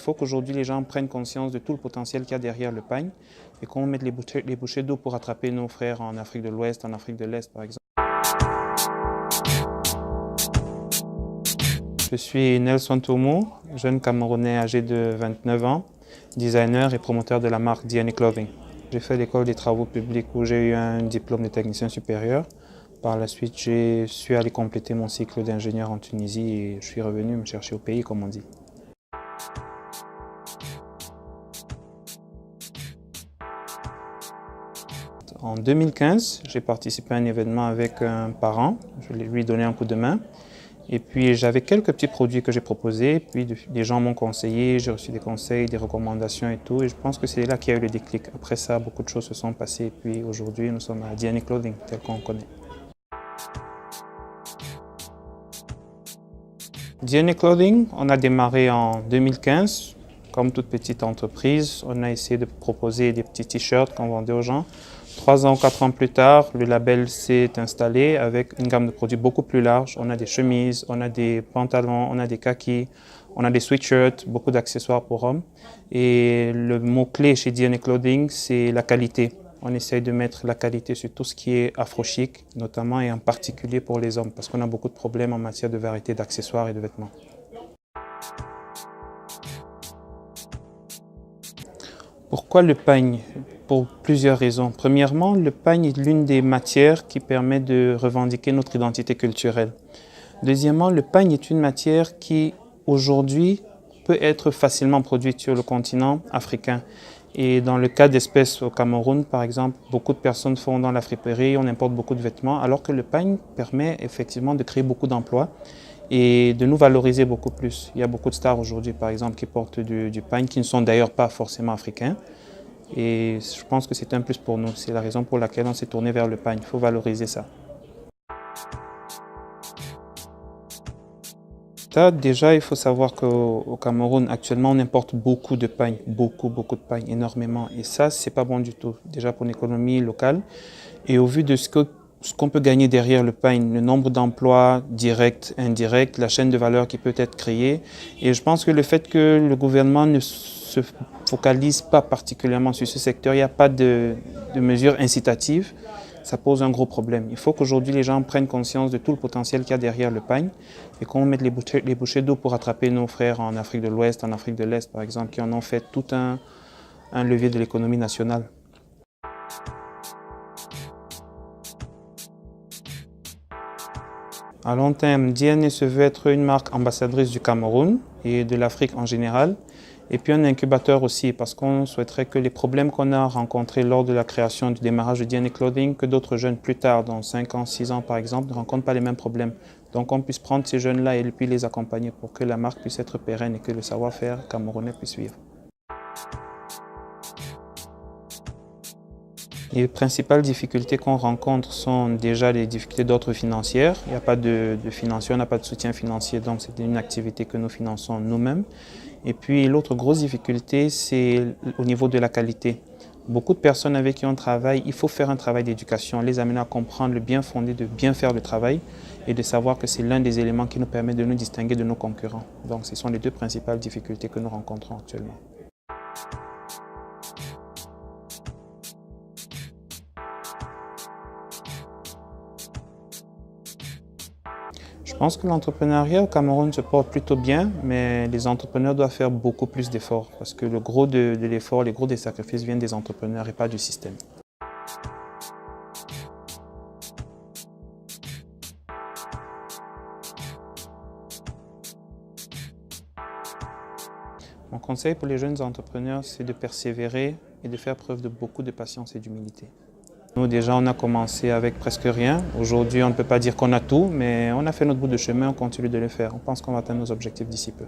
Il faut qu'aujourd'hui les gens prennent conscience de tout le potentiel qu'il y a derrière le pagne et qu'on mette les bouchées d'eau pour attraper nos frères en Afrique de l'Ouest, en Afrique de l'Est par exemple. Je suis Nelson Toumou, jeune Camerounais âgé de 29 ans, designer et promoteur de la marque DNA Clothing. J'ai fait l'école des travaux publics où j'ai eu un diplôme de technicien supérieur. Par la suite, je suis allé compléter mon cycle d'ingénieur en Tunisie et je suis revenu me chercher au pays, comme on dit. En 2015, j'ai participé à un événement avec un parent. Je lui ai donné un coup de main. Et puis j'avais quelques petits produits que j'ai proposés, puis des gens m'ont conseillé, j'ai reçu des conseils, des recommandations et tout, et je pense que c'est là qu'il y a eu le déclic. Après ça, beaucoup de choses se sont passées, et puis aujourd'hui, nous sommes à DNA Clothing, tel qu'on connaît. DNA Clothing, on a démarré en 2015, comme toute petite entreprise. On a essayé de proposer des petits t-shirts qu'on vendait aux gens. 3 ans ou 4 ans plus tard, le label s'est installé avec une gamme de produits beaucoup plus large. On a des chemises, on a des pantalons, on a des kakis, on a des sweatshirts, beaucoup d'accessoires pour hommes. Et le mot-clé chez DNA Clothing, c'est la qualité. On essaye de mettre la qualité sur tout ce qui est afro-chic, notamment et en particulier pour les hommes, parce qu'on a beaucoup de problèmes en matière de variété d'accessoires et de vêtements. Pourquoi le pagne? Pour plusieurs raisons. Premièrement, le pagne est l'une des matières qui permet de revendiquer notre identité culturelle. Deuxièmement, le pagne est une matière qui, aujourd'hui, peut être facilement produite sur le continent africain. Et dans le cas d'espèces au Cameroun, par exemple, beaucoup de personnes font dans la friperie, on importe beaucoup de vêtements, alors que le pagne permet effectivement de créer beaucoup d'emplois et de nous valoriser beaucoup plus. Il y a beaucoup de stars aujourd'hui, par exemple, qui portent du pagne, qui ne sont d'ailleurs pas forcément africains. Et je pense que c'est un plus pour nous. C'est la raison pour laquelle on s'est tourné vers le pagne. Il faut valoriser ça. Déjà, il faut savoir qu'au Cameroun, actuellement, on importe beaucoup de pagne, beaucoup de pagne, énormément. Et ça, c'est pas bon du tout. Déjà pour l'économie locale. Et au vu de ce qu'on peut gagner derrière le pagne, le nombre d'emplois directs, indirects, la chaîne de valeur qui peut être créée. Et je pense que le fait que le gouvernement ne se focalise pas particulièrement sur ce secteur, il n'y a pas de mesures incitatives, ça pose un gros problème. Il faut qu'aujourd'hui les gens prennent conscience de tout le potentiel qu'il y a derrière le pagne et qu'on mette les bouchées d'eau pour attraper nos frères en Afrique de l'Ouest, en Afrique de l'Est par exemple, qui en ont fait tout un levier de l'économie nationale. À long terme, DNA se veut être une marque ambassadrice du Cameroun et de l'Afrique en général, et puis un incubateur aussi, parce qu'on souhaiterait que les problèmes qu'on a rencontrés lors de la création du démarrage de DNA Clothing, que d'autres jeunes plus tard, dans 5 ans, 6 ans par exemple, ne rencontrent pas les mêmes problèmes. Donc on puisse prendre ces jeunes-là et puis les accompagner pour que la marque puisse être pérenne et que le savoir-faire camerounais puisse vivre. Les principales difficultés qu'on rencontre sont déjà les difficultés d'ordre financier. Il n'y a pas de financier, on n'a pas de soutien financier, donc c'est une activité que nous finançons nous-mêmes. Et puis l'autre grosse difficulté, c'est au niveau de la qualité. Beaucoup de personnes avec qui on travaille, il faut faire un travail d'éducation, les amener à comprendre le bien fondé de bien faire le travail et de savoir que c'est l'un des éléments qui nous permet de nous distinguer de nos concurrents. Donc ce sont les deux principales difficultés que nous rencontrons actuellement. Je pense que l'entrepreneuriat au Cameroun se porte plutôt bien, mais les entrepreneurs doivent faire beaucoup plus d'efforts parce que le gros de l'effort, les gros des sacrifices viennent des entrepreneurs et pas du système. Mon conseil pour les jeunes entrepreneurs, c'est de persévérer et de faire preuve de beaucoup de patience et d'humilité. Nous, déjà, on a commencé avec presque rien. Aujourd'hui, on ne peut pas dire qu'on a tout, mais on a fait notre bout de chemin, on continue de le faire. On pense qu'on va atteindre nos objectifs d'ici peu.